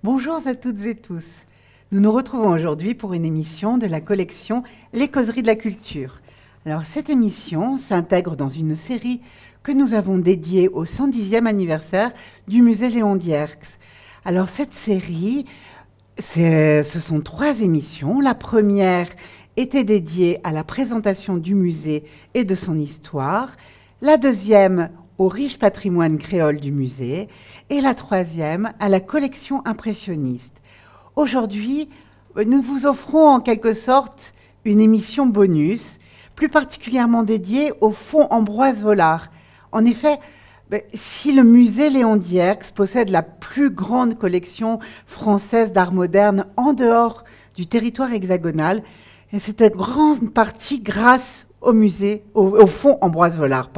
Bonjour à toutes et tous. Nous nous retrouvons aujourd'hui pour une émission de la collection Les Causeries de la Culture. Alors cette émission s'intègre dans une série que nous avons dédiée au 110e anniversaire du musée Léon Dierx. Alors cette série, ce sont 3 émissions. La première était dédiée à la présentation du musée et de son histoire. La deuxième au riche patrimoine créole du musée et la troisième à la collection impressionniste. Aujourd'hui, nous vous offrons en quelque sorte une émission bonus, plus particulièrement dédiée au fonds Ambroise Vollard. En effet, si le musée Léon Dierx possède la plus grande collection française d'art moderne en dehors du territoire hexagonal, c'est en grande partie grâce au fonds Ambroise Vollard,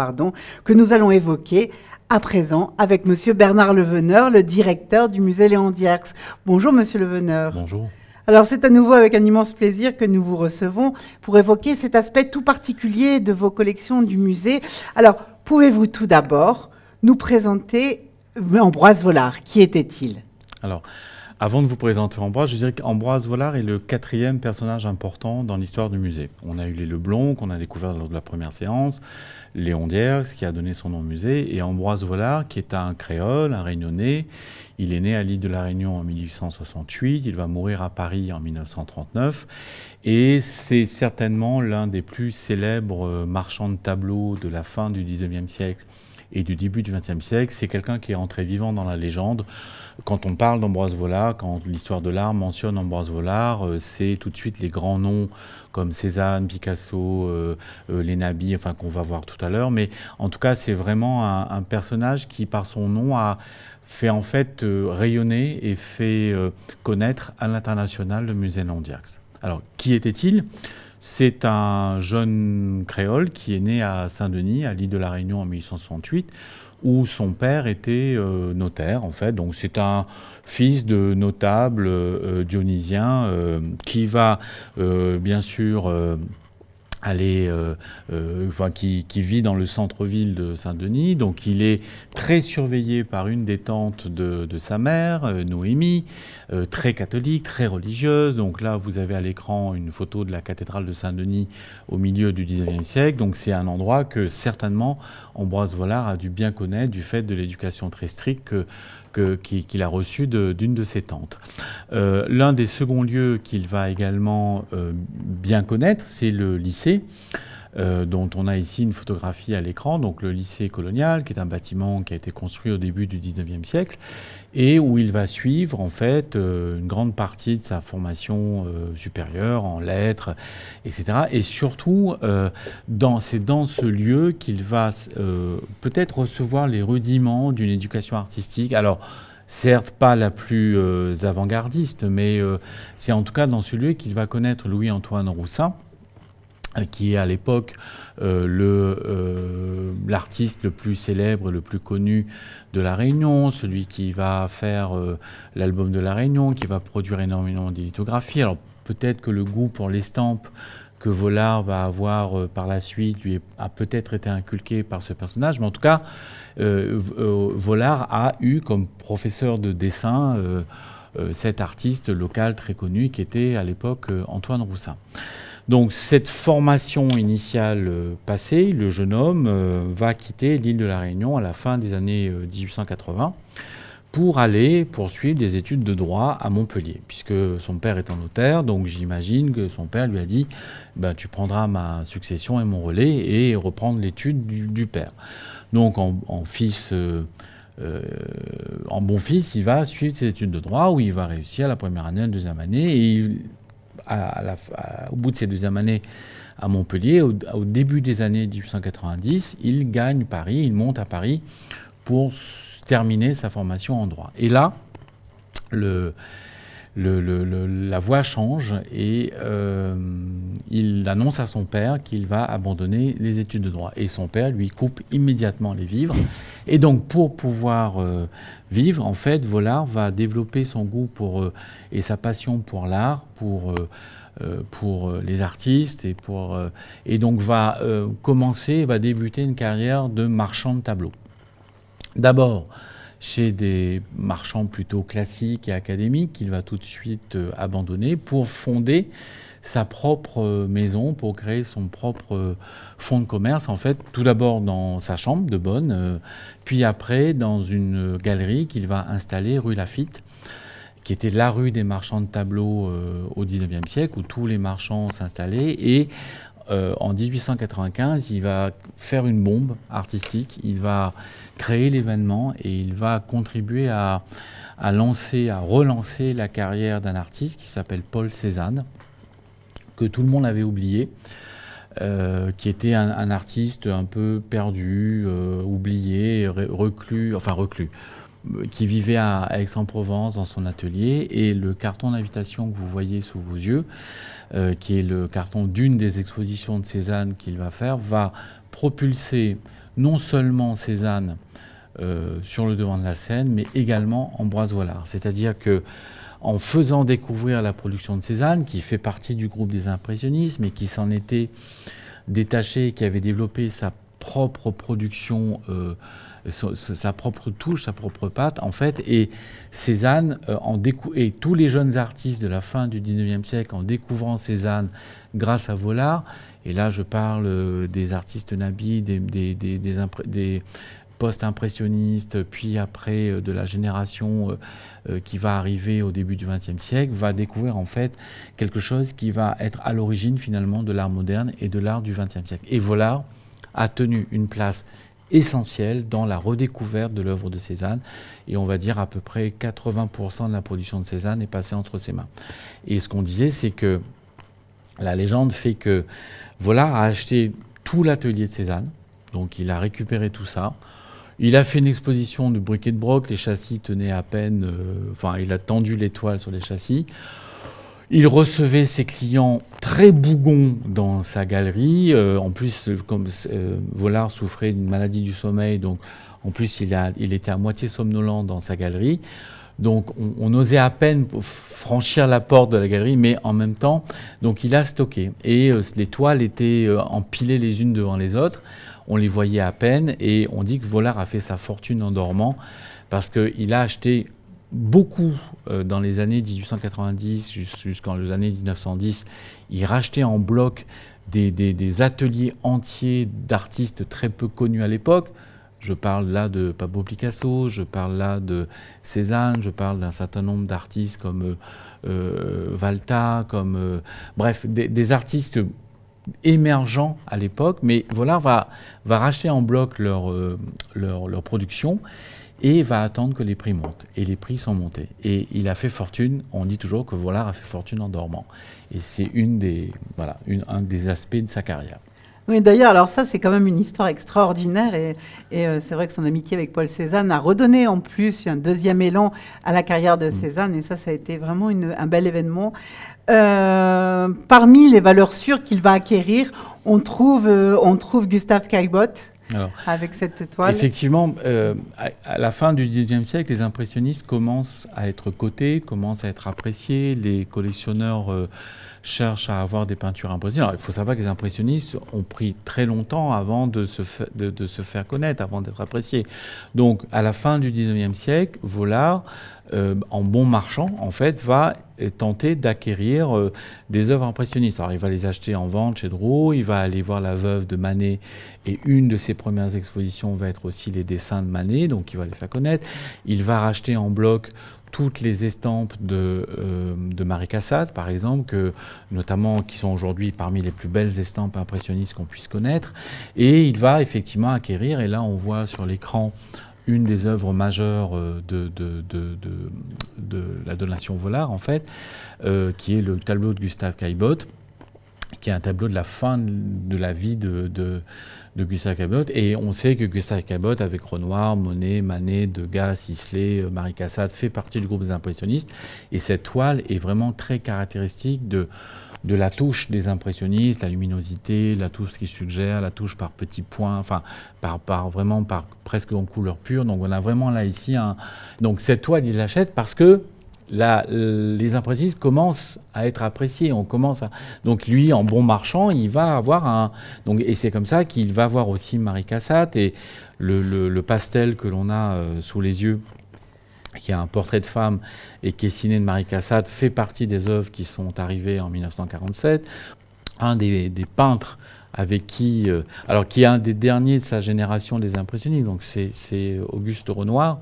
que nous allons évoquer à présent avec Monsieur Bernard Leveneur, le directeur du musée Léon Dierx. Bonjour Monsieur Leveneur. Bonjour. Alors c'est à nouveau avec un immense plaisir que nous vous recevons pour évoquer cet aspect tout particulier de vos collections du musée. Alors pouvez-vous tout d'abord nous présenter Ambroise Vollard? Qui était-il? Alors, avant de vous présenter Ambroise, je dirais qu'Ambroise Vollard est le 4e personnage important dans l'histoire du musée. On a eu les Leblond, qu'on a découvert lors de la première séance, Léon Dierx, qui a donné son nom au musée, et Ambroise Vollard, qui est un créole, un réunionnais. Il est né à l'île de la Réunion en 1868, il va mourir à Paris en 1939, et c'est certainement l'un des plus célèbres marchands de tableaux de la fin du 19e siècle et du début du XXe siècle. C'est quelqu'un qui est entré vivant dans la légende. Quand on parle d'Ambroise Vollard, quand l'histoire de l'art mentionne Ambroise Vollard, c'est tout de suite les grands noms comme Cézanne, Picasso, Lénabi, enfin qu'on va voir tout à l'heure. Mais en tout cas, c'est vraiment un personnage qui, par son nom, a fait en fait rayonner et fait connaître à l'international le musée Léon Dierx. Alors, qui était-il ? C'est un jeune créole qui est né à Saint-Denis, à l'île de la Réunion en 1868, où son père était notaire, en fait. Donc c'est un fils de notable dionysien qui va, bien sûr, qui vit dans le centre-ville de Saint-Denis. Donc il est très surveillé par une des tantes de sa mère, Noémie, très catholique, très religieuse. Donc là, vous avez à l'écran une photo de la cathédrale de Saint-Denis au milieu du XIXe siècle. Donc c'est un endroit que certainement Ambroise Vollard a dû bien connaître du fait de l'éducation très stricte qu'il a reçue d'une de ses tantes. L'un des seconds lieux qu'il va également bien connaître, c'est le lycée, dont on a ici une photographie à l'écran, donc le lycée colonial, qui est un bâtiment qui a été construit au début du XIXe siècle, et où il va suivre en fait une grande partie de sa formation supérieure en lettres, etc. Et surtout, c'est dans ce lieu qu'il va peut-être recevoir les rudiments d'une éducation artistique. Alors, certes, pas la plus avant-gardiste, mais c'est en tout cas dans ce lieu qu'il va connaître Louis-Antoine Roussin, qui est à l'époque l'artiste le plus célèbre, le plus connu de La Réunion, celui qui va faire l'album de La Réunion, qui va produire énormément de lithographies. Alors peut-être que le goût pour l'estampe que Vollard va avoir par la suite lui a peut-être été inculqué par ce personnage, mais en tout cas, Vollard a eu comme professeur de dessin cet artiste local très connu qui était à l'époque Antoine Roussin. Donc cette formation initiale passée, le jeune homme va quitter l'île de la Réunion à la fin des années 1880 pour aller poursuivre des études de droit à Montpellier, puisque son père est un notaire, donc j'imagine que son père lui a dit tu prendras ma succession et mon relais et reprendre l'étude du père. Donc en bon fils, il va suivre ses études de droit où il va réussir la première année, la deuxième année, et au bout de ces deuxième années à Montpellier, au début des années 1890, il gagne Paris, il monte à Paris pour terminer sa formation en droit. Et là, la voie change et il annonce à son père qu'il va abandonner les études de droit. Et son père lui coupe immédiatement les vivres. Et donc, pour pouvoir vivre, en fait, Vollard va développer son goût et sa passion pour l'art, pour les artistes, et donc va débuter une carrière de marchand de tableaux. D'abord, chez des marchands plutôt classiques et académiques qu'il va tout de suite abandonner pour fonder sa propre maison, pour créer son propre fonds de commerce, en fait, tout d'abord dans sa chambre de bonne, puis après dans une galerie qu'il va installer rue Laffitte, qui était la rue des marchands de tableaux au XIXe siècle, où tous les marchands s'installaient. Et en 1895, il va faire une bombe artistique, il va créer l'événement et il va contribuer à relancer la carrière d'un artiste qui s'appelle Paul Cézanne, que tout le monde avait oublié, qui était un artiste un peu perdu, oublié, reclus, qui vivait à Aix-en-Provence dans son atelier. Et le carton d'invitation que vous voyez sous vos yeux, qui est le carton d'une des expositions de Cézanne qu'il va faire, va propulser non seulement Cézanne sur le devant de la scène, mais également Ambroise Vollard. C'est-à-dire que en faisant découvrir la production de Cézanne, qui fait partie du groupe des impressionnistes, mais qui s'en était détaché, qui avait développé sa propre production, sa propre touche, sa propre patte, en fait, et Cézanne, et tous les jeunes artistes de la fin du XIXe siècle, en découvrant Cézanne grâce à Vollard, et là je parle des artistes nabis, des post-impressionnistes, puis après de la génération qui va arriver au début du XXe siècle, va découvrir en fait quelque chose qui va être à l'origine finalement de l'art moderne et de l'art du XXe siècle. Et Vollard a tenu une place essentielle dans la redécouverte de l'œuvre de Cézanne, et on va dire à peu près 80% de la production de Cézanne est passée entre ses mains. Et ce qu'on disait, c'est que la légende fait que Vollard a acheté tout l'atelier de Cézanne, donc il a récupéré tout ça. Il a fait une exposition de briquet de broc, les châssis tenaient à peine, il a tendu les toiles sur les châssis. Il recevait ses clients très bougons dans sa galerie. En plus, comme Vollard souffrait d'une maladie du sommeil, donc en plus il était à moitié somnolent dans sa galerie. Donc on osait à peine franchir la porte de la galerie, mais en même temps, donc il a stocké. Et les toiles étaient empilées les unes devant les autres. On les voyait à peine, et on dit que Vollard a fait sa fortune en dormant parce qu'il a acheté beaucoup dans les années 1890 jusqu'en les années 1910. Il rachetait en bloc des ateliers entiers d'artistes très peu connus à l'époque. Je parle là de Pablo Picasso, je parle là de Cézanne, je parle d'un certain nombre d'artistes comme Valta, bref, des artistes émergents à l'époque, mais Vollard va racheter en bloc leur production et va attendre que les prix montent. Et les prix sont montés. Et il a fait fortune, on dit toujours que Vollard a fait fortune en dormant. Et c'est un des aspects de sa carrière. Oui, d'ailleurs, alors ça, c'est quand même une histoire extraordinaire, et c'est vrai que son amitié avec Paul Cézanne a redonné en plus un deuxième élan à la carrière de Cézanne, et ça a été vraiment un bel événement. Parmi les valeurs sûres qu'il va acquérir, on trouve Gustave Caillebotte. Alors, avec cette toile. Effectivement, à la fin du XIXe siècle, les impressionnistes commencent à être cotés, commencent à être appréciés. Les collectionneurs cherchent à avoir des peintures impressionnistes. Alors, il faut savoir que les impressionnistes ont pris très longtemps avant de se faire connaître, avant d'être appréciés. Donc, à la fin du XIXe siècle, Vollard, en bon marchand, en fait, va tenter d'acquérir des œuvres impressionnistes. Alors, il va les acheter en vente chez Drouot, il va aller voir la veuve de Manet, et une de ses premières expositions va être aussi les dessins de Manet, donc il va les faire connaître. Il va racheter en bloc toutes les estampes de Marie Cassatt, par exemple, notamment qui sont aujourd'hui parmi les plus belles estampes impressionnistes qu'on puisse connaître. Et il va effectivement acquérir, et là on voit sur l'écran une des œuvres majeures de la donation Vollard, en fait, qui est le tableau de Gustave Caillebotte, qui est un tableau de la fin de la vie de Gustave Caillebotte. Et on sait que Gustave Caillebotte, avec Renoir, Monet, Manet, Degas, Sisley, Marie Cassatt, fait partie du groupe des impressionnistes. Et cette toile est vraiment très caractéristique de la touche des impressionnistes, la luminosité, la touche qui suggère, la touche par petits points, enfin presque en couleur pure. Donc on a vraiment là ici donc cette toile, il l'achète parce que les impressionnistes commencent à être appréciés. Donc lui, en bon marchand, il va avoir un... Et c'est comme ça qu'il va voir aussi Marie Cassatt. Et le pastel que l'on a sous les yeux, qui a un portrait de femme et qui est signé de Marie Cassatt, fait partie des œuvres qui sont arrivées en 1947. Un des peintres avec qui est un des derniers de sa génération des impressionnistes, donc c'est Auguste Renoir.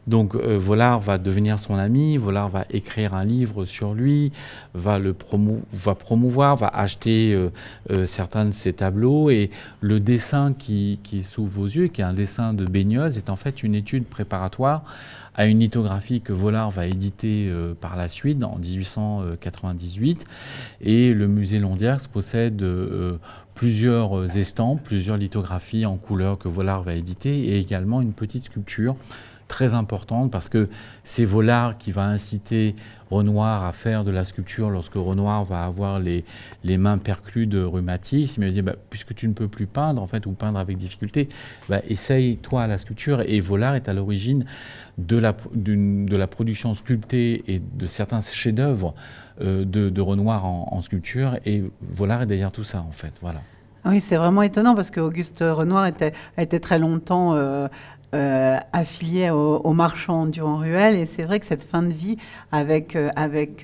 Donc Vollard va devenir son ami, Vollard va écrire un livre sur lui, va promouvoir, va acheter certains de ses tableaux, et le dessin qui est sous vos yeux, qui est un dessin de Baigneuse, est en fait une étude préparatoire à une lithographie que Vollard va éditer par la suite, en 1898. Et le musée Londiers possède plusieurs estampes, plusieurs lithographies en couleur que Vollard va éditer, et également une petite sculpture très importante, parce que c'est Vollard qui va inciter Renoir à faire de la sculpture lorsque Renoir va avoir les mains perclues de rhumatisme. Il va dire, puisque tu ne peux plus peindre, en fait, ou peindre avec difficulté, essaye toi la sculpture. Et Vollard est à l'origine de la production sculptée et de certains chefs-d'œuvre de Renoir en sculpture. Et Vollard est derrière tout ça, en fait. Voilà. Oui, c'est vraiment étonnant, parce qu'Auguste Renoir a été très longtemps affilié au marchand Durand-Ruel, et c'est vrai que cette fin de vie avec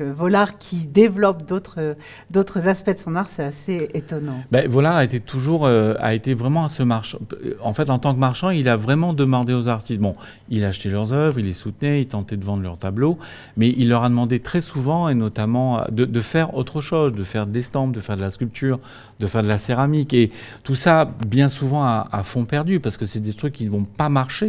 Vollard qui développe d'autres aspects de son art, c'est assez étonnant. Vollard a été vraiment à ce marchand. En fait, en tant que marchand, il a vraiment demandé aux artistes. Bon, il achetait leurs œuvres, il les soutenait, il tentait de vendre leurs tableaux, mais il leur a demandé très souvent, et notamment de faire autre chose, de faire de l'estampe, de faire de la sculpture, de faire de la céramique, et tout ça bien souvent à fond perdu, parce que c'est des trucs qui ne vont pas marcher,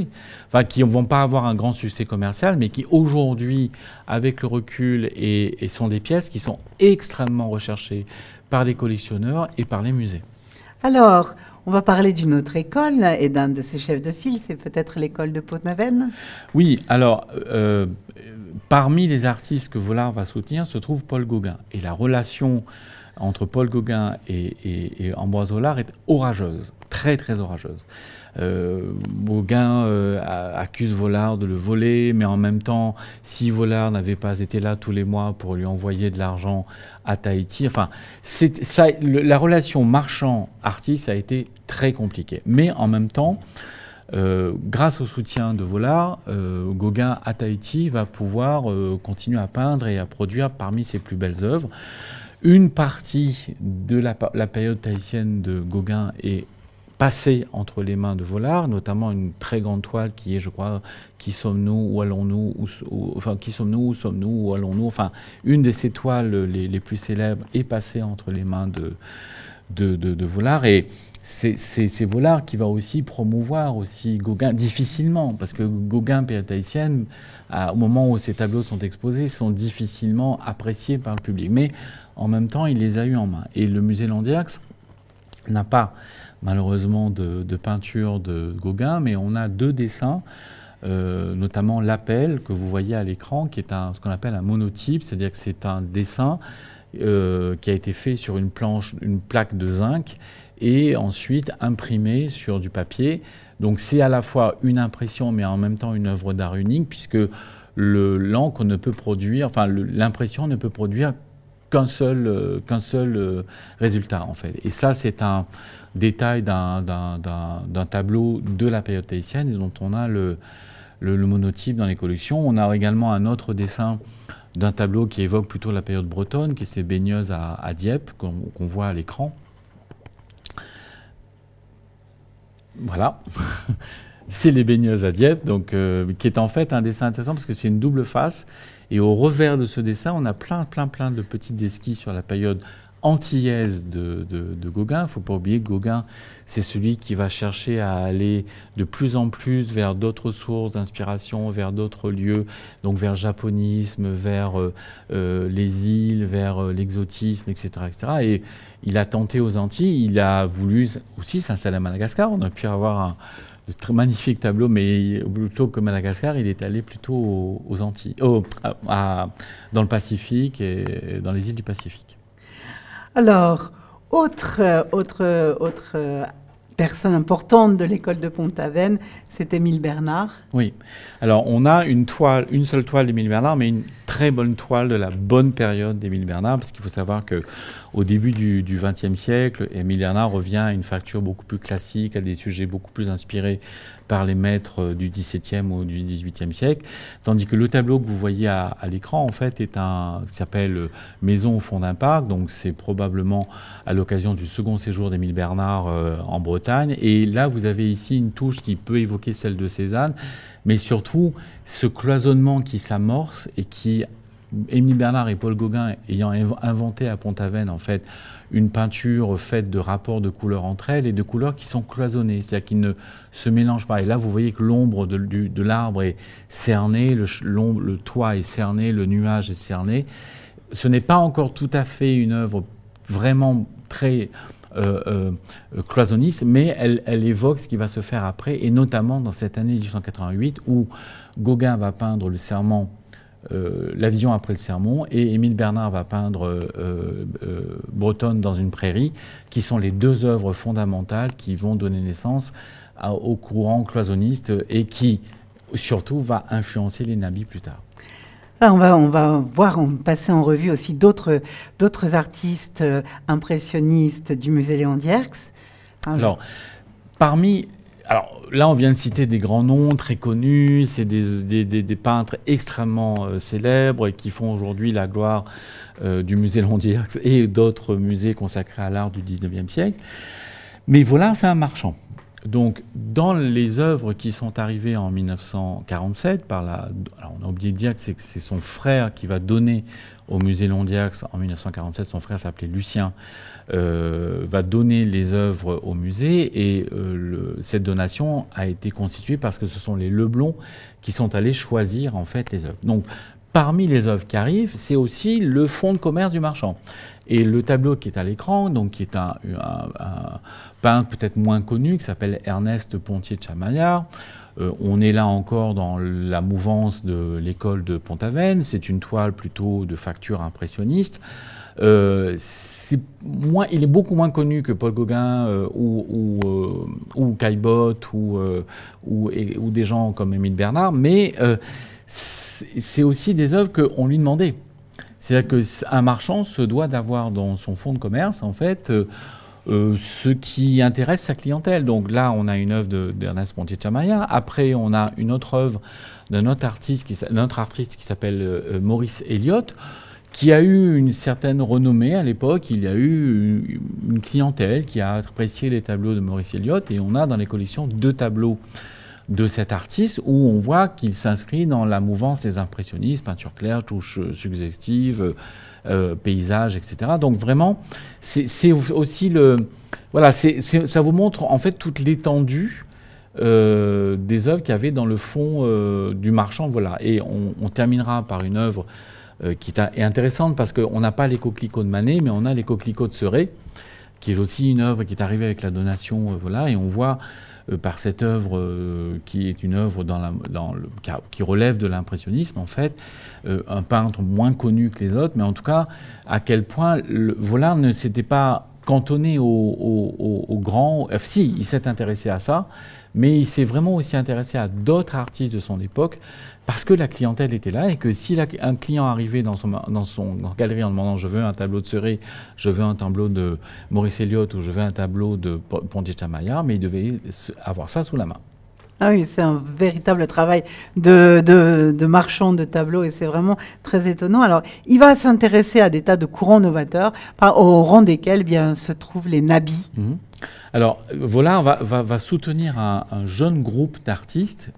enfin qui ne vont pas avoir un grand succès commercial, mais qui aujourd'hui, avec le recul, et sont des pièces qui sont extrêmement recherchées par les collectionneurs et par les musées. Alors, on va parler d'une autre école et d'un de ses chefs de file, c'est peut-être l'école de Pont-Aven. Oui, alors, parmi les artistes que Vollard va soutenir se trouve Paul Gauguin. Et la relation entre Paul Gauguin et Ambroise Vollard est orageuse, très très orageuse. Gauguin accuse Vollard de le voler, mais en même temps, si Vollard n'avait pas été là tous les mois pour lui envoyer de l'argent à Tahiti, enfin, la relation marchand-artiste a été très compliquée. Mais en même temps, grâce au soutien de Vollard, Gauguin à Tahiti va pouvoir continuer à peindre et à produire parmi ses plus belles œuvres. Une partie de la période tahitienne de Gauguin est passée entre les mains de Vollard, notamment une très grande toile qui est, je crois, Qui sommes-nous, où allons-nous, enfin, Qui sommes-nous, où sommes-nous, où allons-nous, enfin, une de ces toiles les plus célèbres est passée entre les mains de Vollard, et c'est Vollard qui va aussi promouvoir aussi Gauguin, difficilement, parce que Gauguin, période tahitienne, au moment où ces tableaux sont exposés, sont difficilement appréciés par le public. Mais en même temps, il les a eus en main. Et le musée Landiax n'a pas, malheureusement, de peinture de Gauguin, mais on a deux dessins, notamment l'appel que vous voyez à l'écran, qui est ce qu'on appelle un monotype, c'est-à-dire que c'est un dessin qui a été fait sur une plaque de zinc, et ensuite imprimé sur du papier. Donc c'est à la fois une impression, mais en même temps une œuvre d'art unique, puisque l'encre ne peut produire, enfin l'impression ne peut produire qu'un seul résultat, en fait. Et ça, c'est un détail d'un tableau de la période tahitienne, et dont on a le monotype dans les collections. On a également un autre dessin d'un tableau qui évoque plutôt la période bretonne, qui est ces baigneuses à Dieppe, qu'on voit à l'écran. Voilà, c'est les baigneuses à Dieppe, donc, qui est en fait un dessin intéressant parce que c'est une double face. Et au revers de ce dessin, on a plein de petites esquisses sur la période antillaise de Gauguin. Il ne faut pas oublier que Gauguin, c'est celui qui va chercher à aller de plus en plus vers d'autres sources d'inspiration, vers d'autres lieux, donc vers le japonisme, vers les îles, vers l'exotisme, etc., etc. Et il a tenté aux Antilles, il a voulu aussi s'installer à Madagascar. On a pu avoir de très magnifiques tableaux, mais plutôt que Madagascar, il est allé plutôt aux Antilles, dans le Pacifique et dans les îles du Pacifique. Alors, autre personne importante de l'école de Pont-Aven, c'est Émile Bernard. Oui. Alors, on a une seule toile d'Émile Bernard, mais une très bonne toile de la bonne période d'Émile Bernard, parce qu'il faut savoir qu'au début du XXe siècle, Émile Bernard revient à une facture beaucoup plus classique, à des sujets beaucoup plus inspirés par les maîtres du XVIIe ou du XVIIIe siècle, tandis que le tableau que vous voyez à l'écran, en fait, est qui s'appelle Maison au fond d'un parc, donc c'est probablement à l'occasion du second séjour d'Émile Bernard en Bretagne, et là, vous avez ici une touche qui peut évoquer celle de Cézanne, mais surtout ce cloisonnement qui s'amorce et qui, Émile Bernard et Paul Gauguin ayant inventé à Pont-Aven en fait une peinture faite de rapports de couleurs entre elles et de couleurs qui sont cloisonnées, c'est-à-dire qu'ils ne se mélangent pas. Et là, vous voyez que l'ombre de l'arbre est cernée, le toit est cerné, le nuage est cerné. Ce n'est pas encore tout à fait une œuvre vraiment très cloisonniste, mais elle évoque ce qui va se faire après, et notamment dans cette année 1888 où Gauguin va peindre le serment, la vision après le sermon, et Émile Bernard va peindre Bretonne dans une prairie, qui sont les deux œuvres fondamentales qui vont donner naissance au courant cloisonniste et qui surtout va influencer les nabis plus tard. Là, on va passer en revue aussi d'autres artistes impressionnistes du musée Léon Dierks. Alors, là, on vient de citer des grands noms très connus, c'est des peintres extrêmement célèbres et qui font aujourd'hui la gloire du musée Léon Dierks et d'autres musées consacrés à l'art du XIXe siècle. Mais voilà, c'est un marchand. Donc, dans les œuvres qui sont arrivées en 1947, alors on a oublié de dire que c'est son frère qui va donner au musée Léon Dierks en 1947, son frère s'appelait Lucien, va donner les œuvres au musée, et cette donation a été constituée parce que ce sont les Leblond qui sont allés choisir en fait les œuvres. Donc, parmi les œuvres qui arrivent, c'est aussi le fonds de commerce du marchand. Et le tableau qui est à l'écran, donc qui est un peintre peut-être moins connu, qui s'appelle Ernest Pontier de Chamaillard. On est là encore dans la mouvance de l'école de Pont-Aven. C'est une toile plutôt de facture impressionniste. Il est beaucoup moins connu que Paul Gauguin ou Caillebotte ou des gens comme Émile Bernard, mais c'est aussi des œuvres qu'on lui demandait. C'est-à-dire qu'un marchand se doit d'avoir dans son fonds de commerce, en fait, ce qui intéresse sa clientèle. Donc là, on a une œuvre d'Ernest Pontier de Chamaillard. Après, on a une autre œuvre d'un autre artiste qui s'appelle Maurice Elliott, qui a eu une certaine renommée à l'époque. Il y a eu une clientèle qui a apprécié les tableaux de Maurice Elliott. Et on a dans les collections 2 tableaux de cet artiste où on voit qu'il s'inscrit dans la mouvance des impressionnistes, peinture claire, touche suggestive, paysage, etc. Donc vraiment, c'est aussi ça vous montre en fait toute l'étendue des œuvres qu'il y avait dans le fond du marchand. Voilà. Et on terminera par une œuvre qui est intéressante parce qu'on n'a pas les coquelicots de Manet, mais on a les coquelicots de Seurat, qui est aussi une œuvre qui est arrivée avec la donation. Voilà, et on voit par cette œuvre qui est une œuvre qui relève de l'impressionnisme, en fait, un peintre moins connu que les autres, mais en tout cas, à quel point Volard ne s'était pas cantonné au grand... Si, il s'est intéressé à ça, mais il s'est vraiment aussi intéressé à d'autres artistes de son époque, parce que la clientèle était là, et que si un client arrivait dans son galerie en demandant « je veux un tableau de Seurat, je veux un tableau de Maurice Elliott ou je veux un tableau de Pontier de Chamaillard », mais il devait avoir ça sous la main. Ah oui, c'est un véritable travail de marchand de tableaux, et c'est vraiment très étonnant. Alors, il va s'intéresser à des tas de courants novateurs, au rang desquels se trouvent les nabis. Mmh. Alors, Volard va soutenir un jeune groupe d'artistes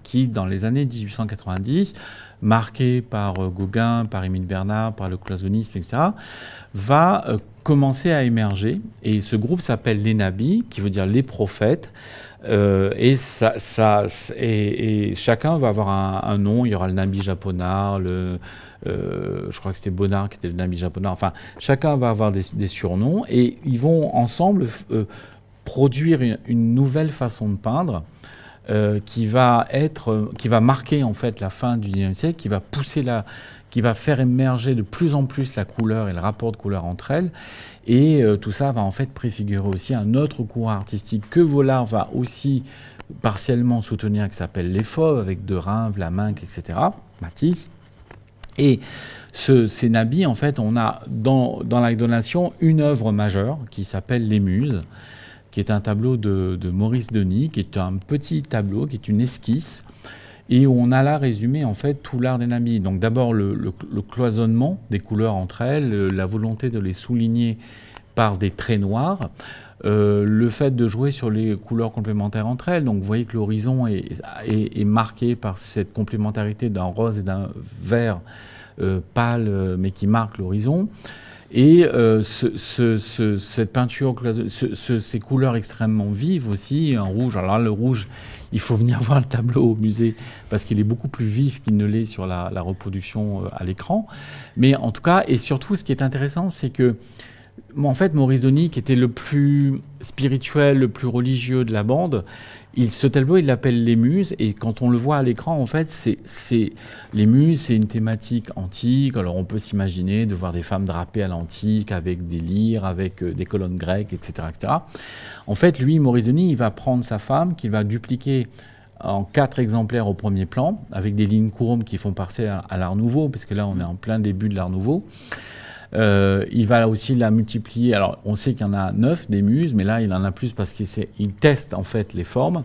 qui, dans les années 1890, marqué par Gauguin, par Émile Bernard, par le cloisonnisme, etc., va commencer à émerger. Et ce groupe s'appelle les nabis, qui veut dire les prophètes. Et chacun va avoir un nom. Il y aura le nabi japonard, je crois que c'était Bonnard qui était le nabi japonard. Enfin, chacun va avoir des surnoms, et ils vont ensemble produire une nouvelle façon de peindre qui va marquer en fait la fin du XIXe siècle, qui qui va faire émerger de plus en plus la couleur et le rapport de couleur entre elles. Et tout ça va en fait préfigurer aussi un autre courant artistique que Vollard va aussi partiellement soutenir, qui s'appelle les fauves, avec De Rhin, Vlaminck, etc., Matisse. Et ces nabis, en fait, on a dans la donation une œuvre majeure qui s'appelle Les Muses, qui est un tableau de Maurice Denis, qui est un petit tableau, qui est une esquisse, et où on a là résumé en fait tout l'art des nabis. Donc d'abord le cloisonnement des couleurs entre elles, la volonté de les souligner par des traits noirs, le fait de jouer sur les couleurs complémentaires entre elles. Donc vous voyez que l'horizon est marqué par cette complémentarité d'un rose et d'un vert pâle, mais qui marque l'horizon. Et cette peinture, ces couleurs extrêmement vives aussi, un rouge. Alors là, le rouge, il faut venir voir le tableau au musée parce qu'il est beaucoup plus vif qu'il ne l'est sur la reproduction à l'écran. Mais en tout cas, et surtout, ce qui est intéressant, c'est que en fait, Maurice Denis, qui était le plus spirituel, le plus religieux de la bande, ce tableau, il l'appelle Les Muses. Et quand on le voit à l'écran, en fait, les Muses, c'est une thématique antique. Alors, on peut s'imaginer de voir des femmes drapées à l'antique, avec des lyres, avec des colonnes grecques, etc., etc. En fait, lui, Maurice Denis, il va prendre sa femme, qu'il va dupliquer en 4 exemplaires au premier plan, avec des lignes courbes qui font passer à l'Art Nouveau, parce que là, on est en plein début de l'Art Nouveau. Il va aussi la multiplier. Alors, on sait qu'il y en a 9 des muses, mais là, il en a plus parce qu'il teste en fait les formes.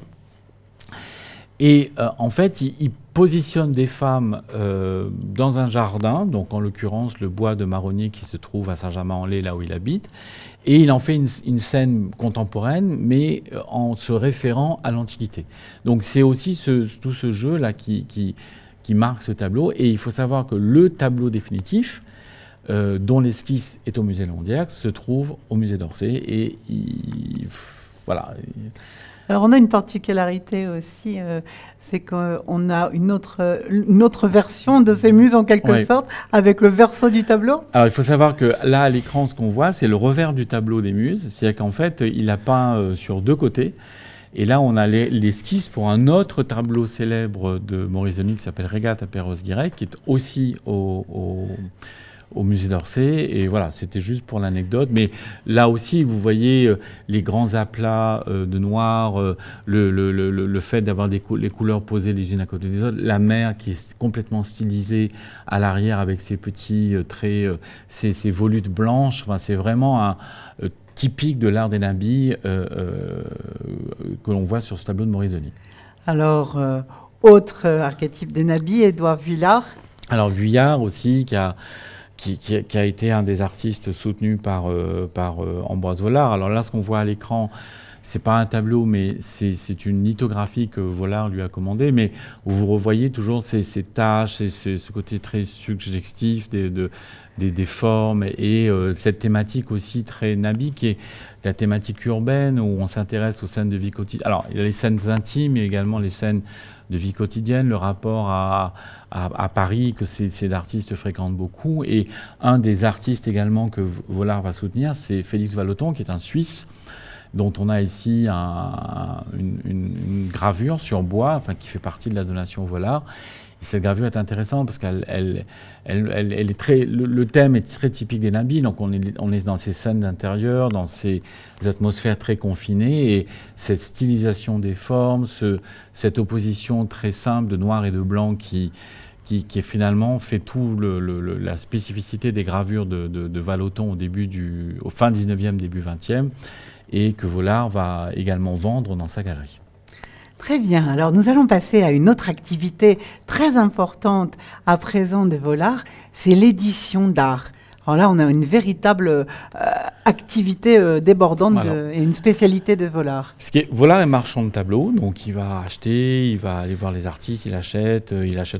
Et en fait, il positionne des femmes dans un jardin, donc en l'occurrence le bois de Marronnier qui se trouve à Saint-Germain-en-Laye, là où il habite. Et il en fait une scène contemporaine, mais en se référant à l'Antiquité. Donc, c'est aussi tout ce jeu-là qui marque ce tableau. Et il faut savoir que le tableau définitif, dont l'esquisse est au musée Léon Dierx, se trouve au musée d'Orsay. Et voilà. Alors on a une particularité aussi, c'est qu'on a une autre version de ces muses en quelque sorte, avec le verso du tableau. Alors il faut savoir que là à l'écran, ce qu'on voit, c'est le revers du tableau des muses. C'est-à-dire qu'en fait, il a peint sur 2 côtés. Et là, on a l'esquisse pour un autre tableau célèbre de Maurice Denis qui s'appelle Régate à Perros-Guirec, qui est aussi au musée d'Orsay. Et voilà, c'était juste pour l'anecdote. Mais là aussi, vous voyez les grands aplats de noir, le fait d'avoir les couleurs posées les unes à côté des autres, la mer qui est complètement stylisée à l'arrière avec ses petits traits, ses volutes blanches. Enfin, c'est vraiment typique de l'art des nabis que l'on voit sur ce tableau de Maurice Denis. Alors, autre archétype des nabis, Édouard Vuillard. Alors, Vuillard aussi, qui a été un des artistes soutenus par Ambroise Vollard. Alors là, ce qu'on voit à l'écran, c'est pas un tableau, mais c'est une lithographie que Vollard lui a commandée. Mais vous revoyez toujours ces taches et ce côté très suggestif des formes et cette thématique aussi très nabi qui est la thématique urbaine où on s'intéresse aux scènes de vie quotidienne. Alors, il y a les scènes intimes et également les scènes de vie quotidienne, le rapport à Paris que ces artistes fréquentent beaucoup. Et un des artistes également que Vollard va soutenir, c'est Félix Vallotton, qui est un Suisse, dont on a ici une gravure sur bois, enfin, qui fait partie de la donation Vollard. Et cette gravure est intéressante parce qu'elle est très, le thème est très typique des nabis. Donc on est dans ces scènes d'intérieur, dans ces atmosphères très confinées, et cette stylisation des formes, cette opposition très simple de noir et de blanc qui finalement fait tout la spécificité des gravures de Vallotton au fin 19e, début 20e, et que Vollard va également vendre dans sa galerie. Très bien. Alors, nous allons passer à une autre activité très importante à présent de Vollard, c'est l'édition d'art. Alors là, on a une véritable activité débordante et une spécialité de Vollard. Vollard est marchand de tableaux, donc il va acheter, il va aller voir les artistes, il achète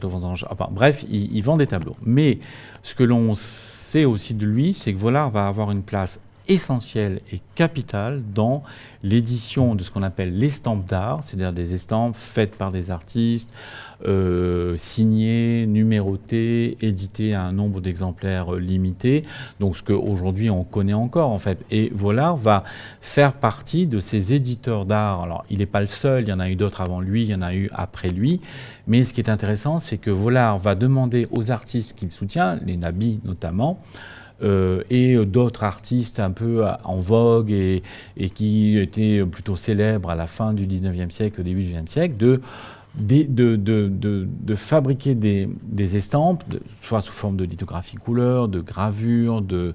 au vendange. Enfin, bref, il vend des tableaux. Mais ce que l'on sait aussi de lui, c'est que Vollard va avoir une place essentielle et capitale dans l'édition de ce qu'on appelle l'estampe d'art, c'est-à-dire des estampes faites par des artistes, signées, numérotées, éditées à un nombre d'exemplaires limité, donc ce qu'aujourd'hui on connaît encore en fait. Et Vollard va faire partie de ces éditeurs d'art. Alors il n'est pas le seul, il y en a eu d'autres avant lui, il y en a eu après lui, mais ce qui est intéressant, c'est que Vollard va demander aux artistes qu'il soutient, les nabis notamment, et d'autres artistes un peu en vogue et qui étaient plutôt célèbres à la fin du 19e siècle, au début du 20e siècle, de fabriquer des estampes, soit sous forme de lithographie couleur, de gravure, de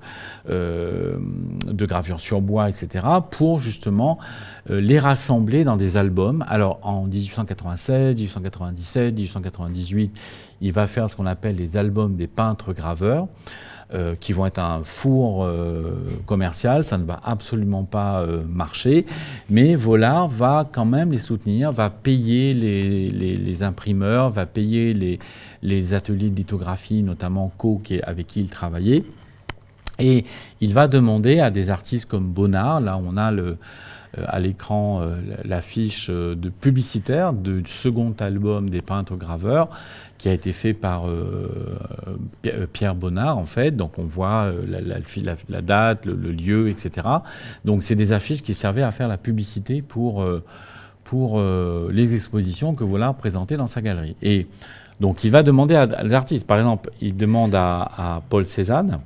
gravure sur bois, etc., pour justement les rassembler dans des albums. Alors en 1896, 1897, 1898, il va faire ce qu'on appelle les albums des peintres graveurs, qui vont être un four commercial, ça ne va absolument pas marcher, mais Vollard va quand même les soutenir, va payer les imprimeurs, va payer les ateliers de lithographie, notamment Co, avec qui il travaillait, et il va demander à des artistes comme Bonnard, là on a à l'écran l'affiche de publicitaire du second album des peintres graveurs, qui a été fait par Pierre Bonnard, en fait. Donc on voit la date, le lieu, etc. Donc c'est des affiches qui servaient à faire la publicité pour les expositions que Vollard présentait dans sa galerie. Et donc il va demander à l'artiste, par exemple, il demande à Paul Cézanne,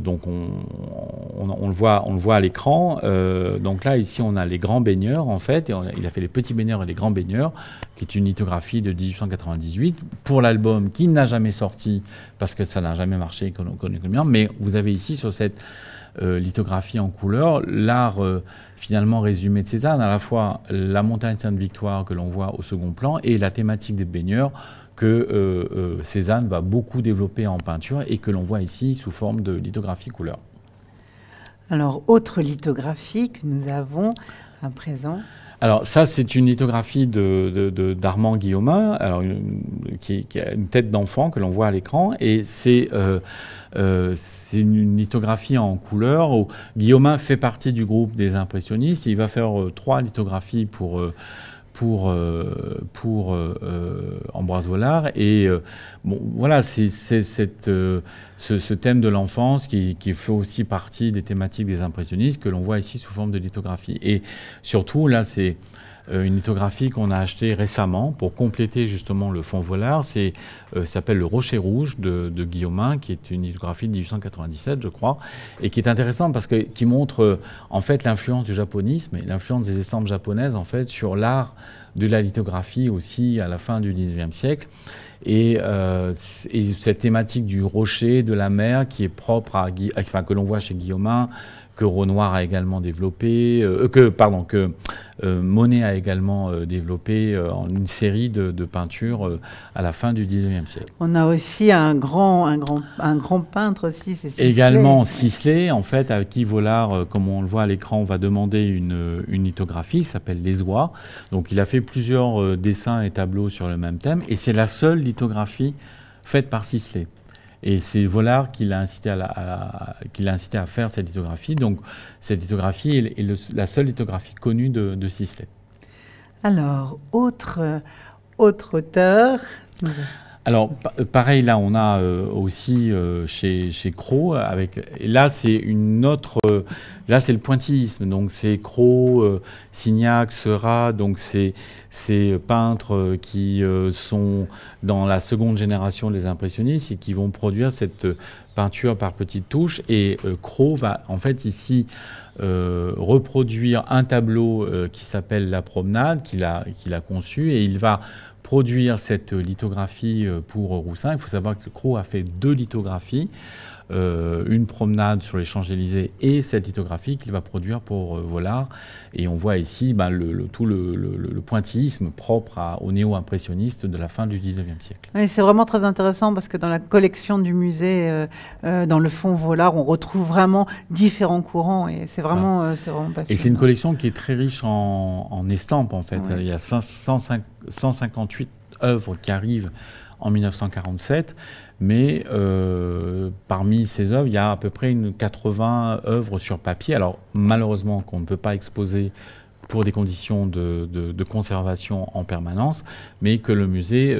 donc on le voit à l'écran. Donc là, ici, on a les grands baigneurs, en fait. Et il a fait les petits baigneurs et les grands baigneurs, qui est une lithographie de 1898 pour l'album qui n'a jamais sorti parce que ça n'a jamais marché économiquement. Mais vous avez ici, sur cette lithographie en couleur, l'art finalement résumé de Cézanne, à la fois la montagne Sainte-Victoire que l'on voit au second plan et la thématique des baigneurs que Cézanne va beaucoup développer en peinture et que l'on voit ici sous forme de lithographie couleur. Alors, autre lithographie que nous avons à présent. Alors ça, c'est une lithographie d'Armand Guillaumin, alors, qui a une tête d'enfant que l'on voit à l'écran, et c'est une lithographie en couleur où Guillaumin fait partie du groupe des impressionnistes. Il va faire 3 lithographies pour Ambroise Vollard. Et bon, voilà, c'est ce thème de l'enfance qui fait aussi partie des thématiques des impressionnistes que l'on voit ici sous forme de lithographie. Et surtout, là, c'est une lithographie qu'on a achetée récemment pour compléter justement le fond Vollard. Ça s'appelle Le Rocher Rouge de Guillaumin, qui est une lithographie de 1897, je crois, et qui est intéressante parce qui montre en fait l'influence du japonisme et l'influence des estampes japonaises en fait sur l'art de la lithographie aussi à la fin du 19e siècle. Et cette thématique du rocher, de la mer, qui est propre que l'on voit chez Guillaumin, que Renoir a également développé, que Monet a également développé en une série de peintures à la fin du 19e siècle. On a aussi un grand peintre aussi, c'est Sisley. Également Sisley, en fait, avec qui Vollard, comme on le voit à l'écran, va demander une lithographie qui s'appelle Les Oies. Donc il a fait plusieurs dessins et tableaux sur le même thème, et c'est la seule lithographie faite par Sisley. Et c'est Vollard qui l'a incité à faire cette lithographie. Donc cette lithographie est la seule lithographie connue de Sisley. Alors, autre auteur. Alors, pareil, là, on a aussi chez Cros, là, c'est une autre... là, c'est le pointillisme. Donc, c'est Cros, Signac, Seurat. Donc, c'est ces peintres qui sont dans la seconde génération des impressionnistes et qui vont produire cette peinture par petites touches. Et Cros va, en fait, ici, reproduire un tableau qui s'appelle La Promenade, qu'il a conçu, et il va produire cette lithographie pour Roussin. Il faut savoir que Cros a fait 2 lithographies, une promenade sur les Champs-Élysées et cette lithographie qu'il va produire pour Vollard. Et on voit ici tout le pointillisme propre aux néo-impressionnistes de la fin du 19e siècle. Oui, c'est vraiment très intéressant parce que dans la collection du musée, dans le fond Vollard, on retrouve vraiment différents courants et c'est vraiment, passionnant. Et c'est une collection qui est très riche en estampes en fait. Oui. Il y a 158 œuvres qui arrivent en 1947. Mais parmi ces œuvres, il y a à peu près 80 œuvres sur papier. Alors malheureusement qu'on ne peut pas exposer pour des conditions de conservation en permanence, mais que le musée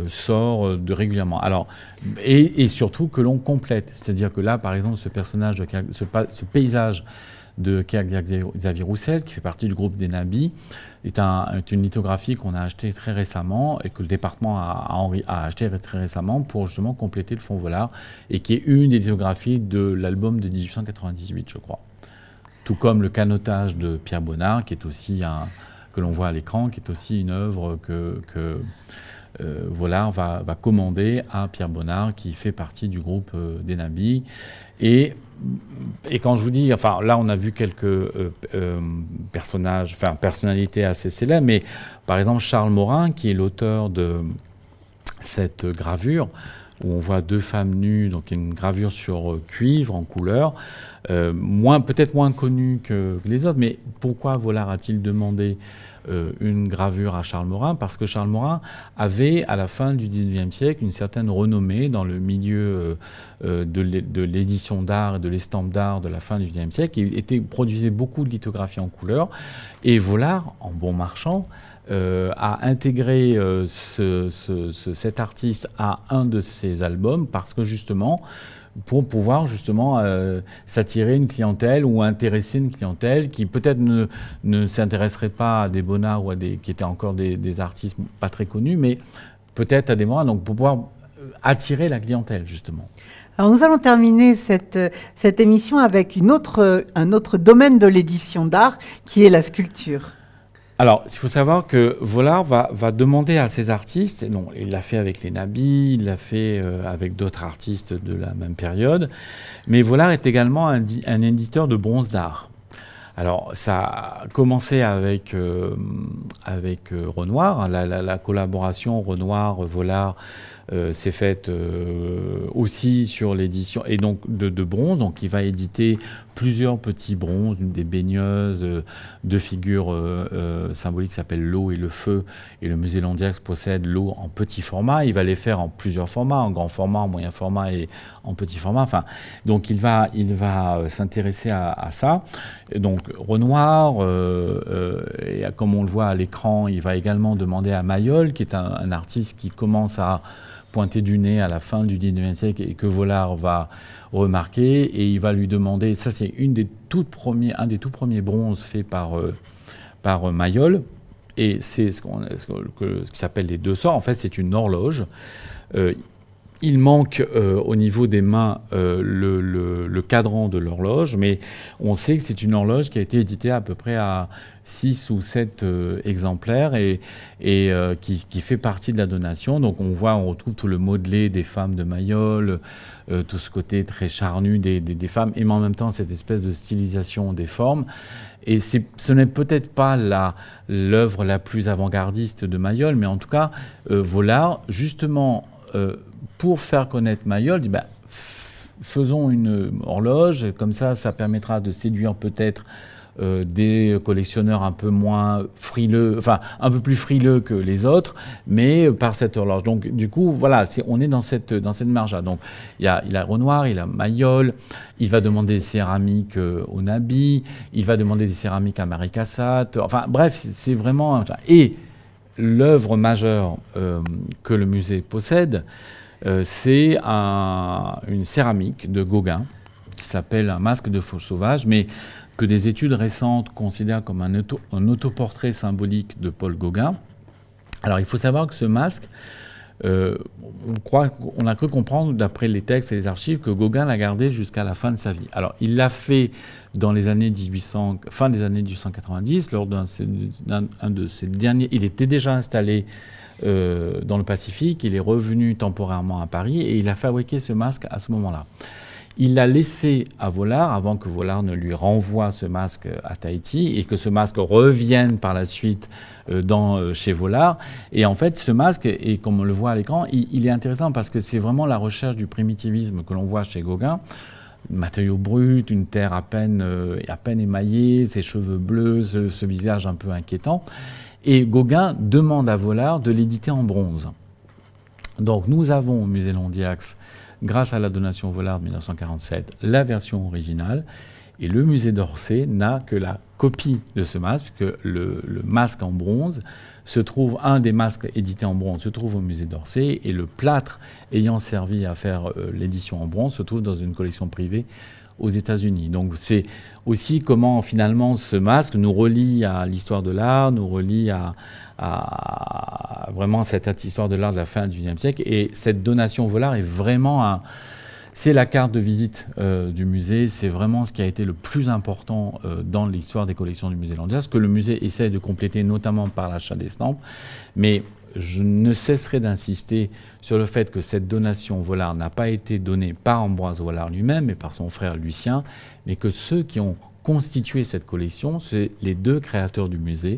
sort régulièrement. Alors, et surtout que l'on complète. C'est-à-dire que là, par exemple, ce paysage de Xavier Roussel, qui fait partie du groupe des Nabis, est une lithographie qu'on a achetée très récemment et que le département a acheté très récemment pour justement compléter le fond Vollard, et qui est une des lithographies de l'album de 1898, je crois. Tout comme le canotage de Pierre Bonnard, qui est aussi que l'on voit à l'écran, qui est aussi une œuvre que Vollard va commander à Pierre Bonnard, qui fait partie du groupe des Nabis. Et quand je vous dis, enfin là on a vu quelques personnalités assez célèbres, mais par exemple Charles Morin, qui est l'auteur de cette gravure, où on voit deux femmes nues, donc une gravure sur cuivre en couleur, peut-être moins connue que les autres. Mais pourquoi Vollard a-t-il demandé une gravure à Charles Morin? Parce que Charles Morin avait, à la fin du XIXe siècle, une certaine renommée dans le milieu de l'édition d'art et de l'estampe d'art de la fin du XIXe siècle. Il produisait beaucoup de lithographies en couleur. Et Vollard, en bon marchand, a intégré cet artiste à un de ses albums parce que justement, pour pouvoir justement s'attirer une clientèle ou intéresser une clientèle qui peut-être ne s'intéresserait pas à des Bonnard ou qui étaient encore des artistes pas très connus, mais peut-être à des Morin, donc pour pouvoir attirer la clientèle justement. Alors nous allons terminer cette émission avec un autre domaine de l'édition d'art qui est la sculpture. Alors, il faut savoir que Vollard va demander à ses artistes, il l'a fait avec les Nabis, il l'a fait avec d'autres artistes de la même période, mais Vollard est également un éditeur de bronze d'art. Alors, ça a commencé avec Renoir, la collaboration Renoir-Vollard s'est faite aussi sur l'édition, et donc de bronze, donc il va éditer plusieurs petits bronzes, des baigneuses, deux figures symboliques qui s'appellent l'eau et le feu, et le musée Landiax possède l'eau en petit format. Il va les faire en plusieurs formats, en grand format, en moyen format et en petit format. Enfin, donc il va s'intéresser à ça. Et donc Renoir, et comme on le voit à l'écran, il va également demander à Mayol, qui est un artiste qui commence à pointer du nez à la fin du XIXe siècle et que Vollard va remarquer, et il va lui demander, ça c'est un des tout premiers bronzes faits par Mayol, et c'est ce qui s'appelle les deux sorts. En fait, c'est une horloge. Il manque au niveau des mains le cadran de l'horloge, mais on sait que c'est une horloge qui a été éditée à peu près à 6 ou 7 exemplaires et qui fait partie de la donation. Donc on retrouve tout le modelé des femmes de Mayol, tout ce côté très charnu des femmes, et en même temps cette espèce de stylisation des formes. Et ce n'est peut-être pas l'œuvre la plus avant-gardiste de Mayol, mais en tout cas, Vollard, justement, pour faire connaître Mayol, dit faisons une horloge, comme ça permettra de séduire peut-être des collectionneurs un peu moins frileux, enfin un peu plus frileux que les autres, mais par cette horloge. Donc du coup, voilà, on est dans cette marge-là. Donc il a Renoir, il a Mayol, il va demander des céramiques aux Nabis, il va demander des céramiques à Marie Cassatt. Enfin bref, c'est vraiment... Et l'œuvre majeure que le musée possède, c'est une céramique de Gauguin qui s'appelle un masque de fauve sauvage, mais que des études récentes considèrent comme un autoportrait symbolique de Paul Gauguin. Alors il faut savoir que ce masque, on a cru comprendre d'après les textes et les archives que Gauguin l'a gardé jusqu'à la fin de sa vie. Alors il l'a fait dans les années fin des années 1890, lors d'un de ses derniers... Il était déjà installé dans le Pacifique, il est revenu temporairement à Paris et il a fabriqué ce masque à ce moment-là. Il l'a laissé à Vollard avant que Vollard ne lui renvoie ce masque à Tahiti et que ce masque revienne par la suite chez Vollard. Et en fait, ce masque, et comme on le voit à l'écran, il est intéressant parce que c'est vraiment la recherche du primitivisme que l'on voit chez Gauguin. Matériaux bruts, une terre à peine émaillée, ses cheveux bleus, ce visage un peu inquiétant. Et Gauguin demande à Vollard de l'éditer en bronze. Donc nous avons au musée Londiax, grâce à la donation Vollard de 1947, la version originale. Et le musée d'Orsay n'a que la copie de ce masque, puisque le masque en bronze se trouve, un des masques édités en bronze se trouve au musée d'Orsay, et le plâtre ayant servi à faire l'édition en bronze se trouve dans une collection privée aux États-Unis. Donc c'est aussi comment finalement ce masque nous relie à l'histoire de l'art, nous relie à vraiment cette histoire de l'art de la fin du XIXe siècle. Et cette donation Vollard est vraiment c'est la carte de visite du musée, c'est vraiment ce qui a été le plus important dans l'histoire des collections du musée Landias, que le musée essaie de compléter notamment par l'achat d'estampes. Mais je ne cesserai d'insister sur le fait que cette donation Vollard n'a pas été donnée par Ambroise Vollard lui-même, mais par son frère Lucien, mais que ceux qui ont constitué cette collection, c'est les deux créateurs du musée,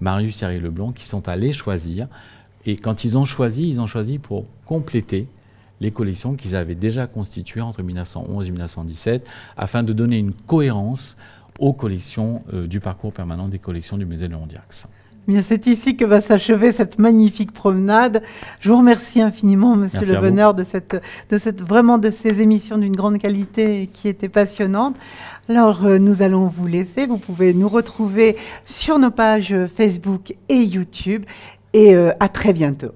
Marius et Thierry Leblanc, qui sont allés choisir. Et quand ils ont choisi pour compléter les collections qu'ils avaient déjà constituées entre 1911 et 1917, afin de donner une cohérence aux collections du parcours permanent des collections du musée de Londiax. Bien, c'est ici que va s'achever cette magnifique promenade. Je vous remercie infiniment, Monsieur Le Veneur, de ces émissions d'une grande qualité et qui étaient passionnantes. Alors, nous allons vous laisser. Vous pouvez nous retrouver sur nos pages Facebook et YouTube. Et à très bientôt.